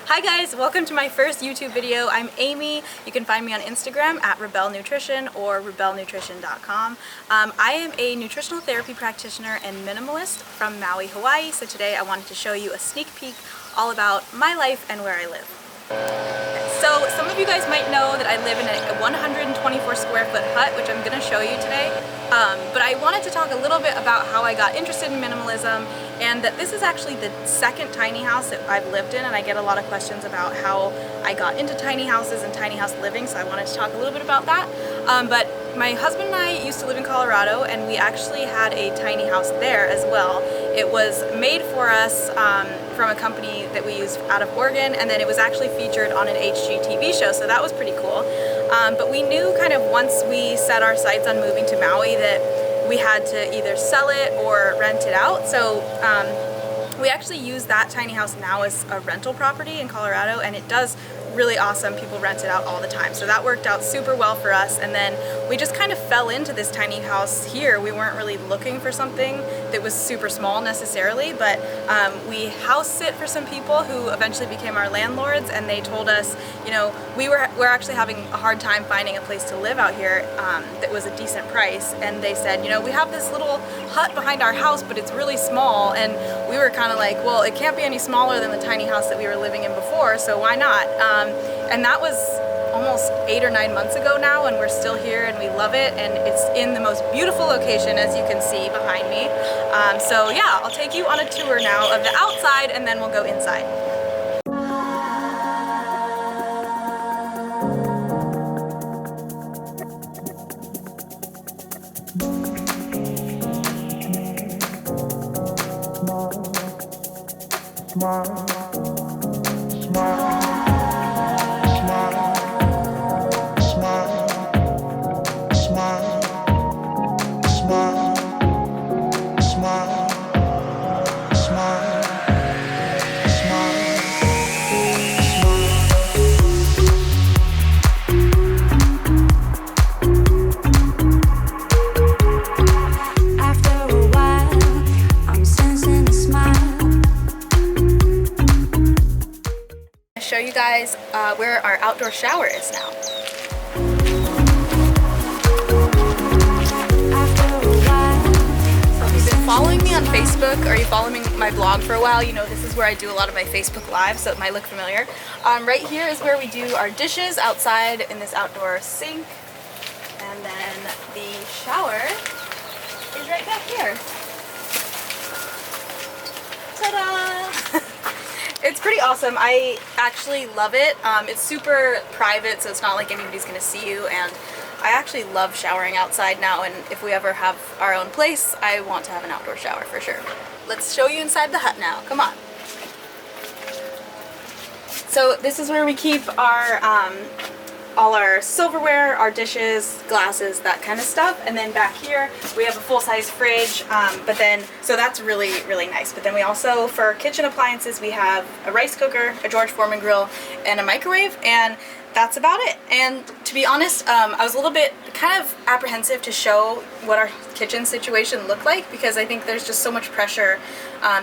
Hi guys, welcome to my first YouTube video. I'm Amy. You can find me on Instagram at Rebel Nutrition or rebelnutrition.com. I am a nutritional therapy practitioner and minimalist from Maui, Hawaii. So today I wanted to show you a sneak peek all about my life and where I live. So some of you guys might know that I live in a 124 square foot hut, which I'm going to show you today. But I wanted to talk a little bit about how I got interested in minimalism, and that this is actually the second tiny house that I've lived in, and I get a lot of questions about how I got into tiny houses and tiny house living, so I wanted to talk a little bit about that. But my husband and I used to live in Colorado, and we actually had a tiny house there as well. It was made for us from a company that we used out of Oregon, and then it was actually featured on an HGTV show, so that was pretty cool. But we knew kind of once we set our sights on moving to Maui that we had to either sell it or rent it out. So we actually use that tiny house now as a rental property in Colorado, and it does really awesome. People rent it out all the time. So that worked out super well for us, and then we just kind of fell into this tiny house here. We weren't really looking for something that was super small necessarily, but we house sit for some people who eventually became our landlords, and they told us, you know, we're actually having a hard time finding a place to live out here that was a decent price, and they said, you know, we have this little hut behind our house, but it's really small, and we were kind of like, well, it can't be any smaller than the tiny house that we were living in before, so why not? And that was almost 8 or 9 months ago now, and we're still here and we love it, and it's in the most beautiful location, as you can see behind me. So yeah, I'll take you on a tour now of the outside, and then we'll go inside. Show you guys where our outdoor shower is now. So if you've been following me on Facebook, or you follow my blog for a while, you know this is where I do a lot of my Facebook Live, so it might look familiar. Right here is where we do our dishes outside in this outdoor sink, and then the shower is right back here. Ta-da! It's pretty awesome. I actually love it. It's super private, so it's not like anybody's gonna see you, and I actually love showering outside now, and if we ever have our own place, I want to have an outdoor shower for sure. Let's show you inside the hut now. Come on. So this is where we keep our all our silverware, our dishes, glasses, that kind of stuff. And then back here we have a full-size fridge, so that's really, really nice. But then we also, for kitchen appliances, we have a rice cooker, a George Foreman grill, and a microwave, and that's about it. And to be honest, I was a little bit kind of apprehensive to show what our kitchen situation looked like, because I think there's just so much pressure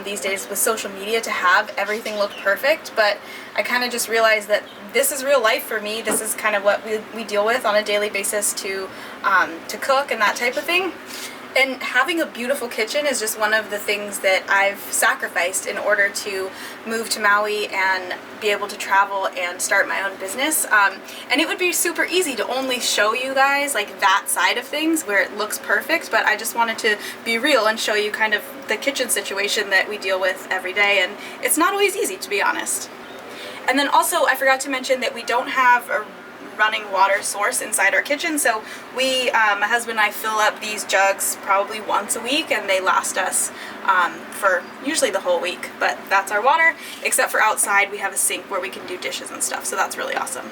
these days with social media to have everything look perfect, but I kind of just realized that this is real life for me. This is kind of what we deal with on a daily basis to cook and that type of thing. And having a beautiful kitchen is just one of the things that I've sacrificed in order to move to Maui and be able to travel and start my own business. And it would be super easy to only show you guys like that side of things where it looks perfect, but I just wanted to be real and show you kind of the kitchen situation that we deal with every day, and it's not always easy, to be honest. And then also, I forgot to mention that we don't have a running water source inside our kitchen, so we, my husband and I, fill up these jugs probably once a week, and they last us for usually the whole week. But that's our water, except for outside we have a sink where we can do dishes and stuff, so that's really awesome.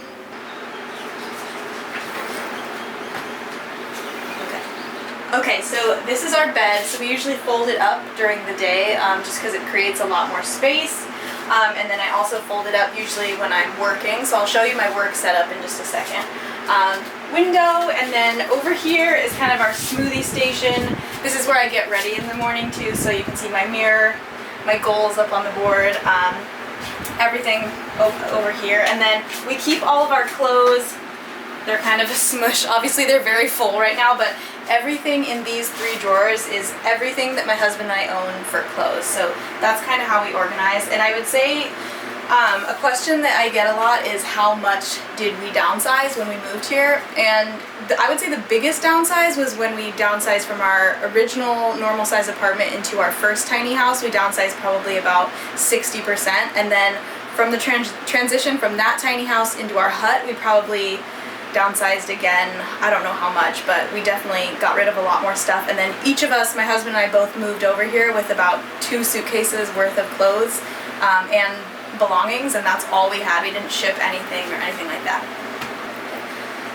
Okay, so this is our bed. So we usually fold it up during the day just because it creates a lot more space. And then I also fold it up usually when I'm working, so I'll show you my work setup in just a second. Window, and then over here is kind of our smoothie station. This is where I get ready in the morning too, so you can see my mirror, my goals up on the board. everything over here. And then we keep all of our clothes. They're kind of a smush. Obviously they're very full right now, but everything in these 3 drawers is everything that my husband and I own for clothes. So that's kind of how we organize. And I would say a question that I get a lot is how much did we downsize when we moved here? And I would say the biggest downsize was when we downsized from our original normal size apartment into our first tiny house. We downsized probably about 60%. And then from the transition from that tiny house into our hut, we probably downsized again. I don't know how much, but we definitely got rid of a lot more stuff. And then each of us, my husband and I, both moved over here with about 2 suitcases worth of clothes and belongings, and that's all we had. We didn't ship anything or anything like that.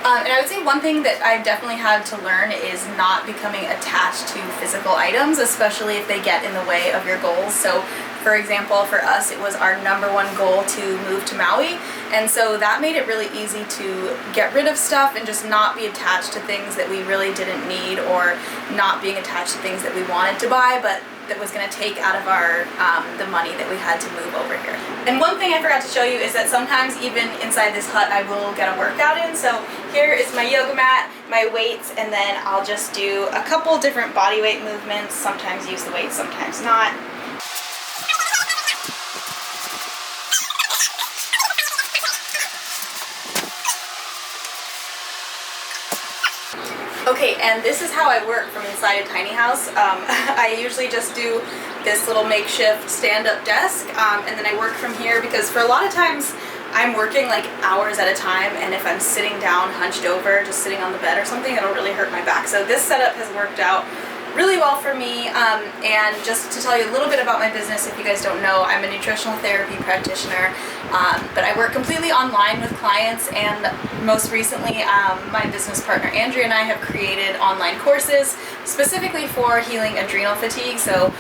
And I would say one thing that I've definitely had to learn is not becoming attached to physical items, especially if they get in the way of your goals. So for example, for us, it was our #1 goal to move to Maui, and so that made it really easy to get rid of stuff and just not be attached to things that we really didn't need, or not being attached to things that we wanted to buy but that was going to take out of our the money that we had to move over here. And one thing I forgot to show you is that sometimes even inside this hut I will get a workout in. So here is my yoga mat, my weights, and then I'll just do a couple different body weight movements, sometimes use the weights, sometimes not. Okay, and this is how I work from inside a tiny house. I usually just do this little makeshift stand-up desk, and then I work from here because for a lot of times I'm working like hours at a time, and if I'm sitting down hunched over, just sitting on the bed or something, it'll really hurt my back. So this setup has worked out really well for me. And just to tell you a little bit about my business, if you guys don't know, I'm a nutritional therapy practitioner, but I work completely online with clients, and most recently my business partner Andrea and I have created online courses specifically for healing adrenal fatigue. So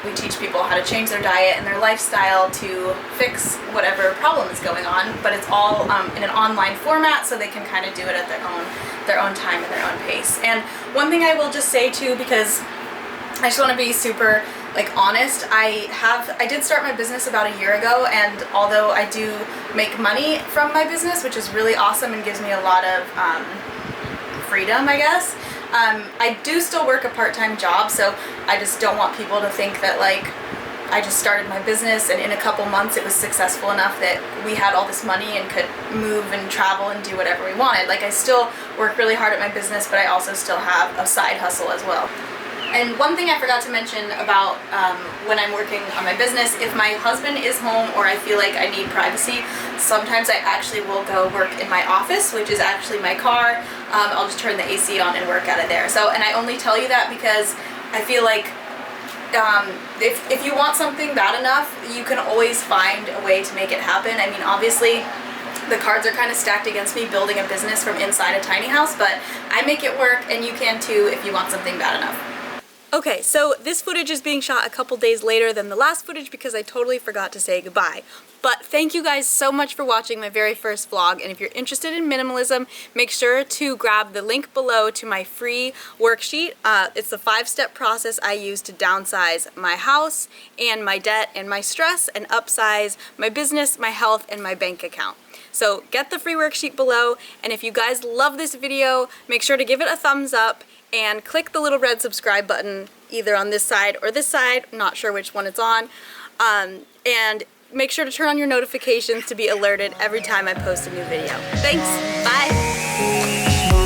we teach people how to change their diet and their lifestyle to fix whatever problem is going on, but it's all in an online format, so they can kind of do it at their own time and their own pace. And one thing I will just say too, because I just want to be super honest, I did start my business about a year ago, and although I do make money from my business, which is really awesome and gives me a lot of freedom, I guess, I do still work a part-time job. So I just don't want people to think that I just started my business and in a couple months it was successful enough that we had all this money and could move and travel and do whatever we wanted. I still work really hard at my business, but I also still have a side hustle as well. And one thing I forgot to mention about when I'm working on my business, if my husband is home or I feel like I need privacy, sometimes I actually will go work in my office, which is actually my car. I'll just turn the AC on and work out of there. So, and I only tell you that because I feel like if you want something bad enough, you can always find a way to make it happen. I mean, obviously the cards are kind of stacked against me building a business from inside a tiny house, but I make it work, and you can too if you want something bad enough. Okay, so this footage is being shot a couple days later than the last footage because I totally forgot to say goodbye. But thank you guys so much for watching my very first vlog, and if you're interested in minimalism, make sure to grab the link below to my free worksheet. It's the 5-step process I use to downsize my house and my debt and my stress, and upsize my business, my health, and my bank account. So get the free worksheet below, and if you guys love this video, make sure to give it a thumbs up and click the little red subscribe button either on this side or this side, I'm not sure which one it's on, and make sure to turn on your notifications to be alerted every time I post a new video. Thanks, bye!